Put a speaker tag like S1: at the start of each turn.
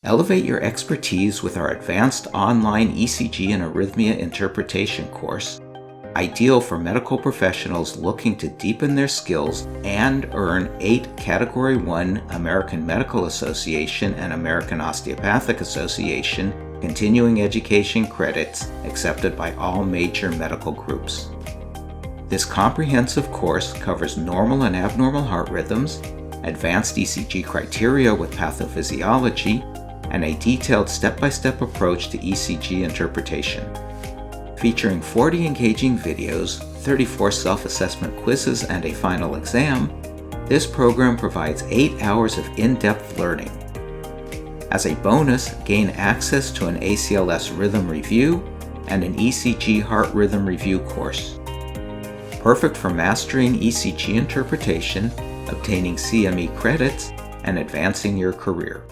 S1: Elevate your expertise with our advanced online ECG and arrhythmia interpretation course, ideal for medical professionals looking to deepen their skills and earn 8 Category 1 American Medical Association and American Osteopathic Association continuing education credits accepted by all major medical groups. This comprehensive course covers normal and abnormal heart rhythms, advanced ECG criteria with pathophysiology, and a detailed step-by-step approach to ECG interpretation. Featuring 40 engaging videos, 34 self-assessment quizzes, and a final exam, this program provides 8 hours of in-depth learning. As a bonus, gain access to an ACLS rhythm review and an ECG heart rhythm review course. Perfect for mastering ECG interpretation, obtaining CME credits, and advancing your career.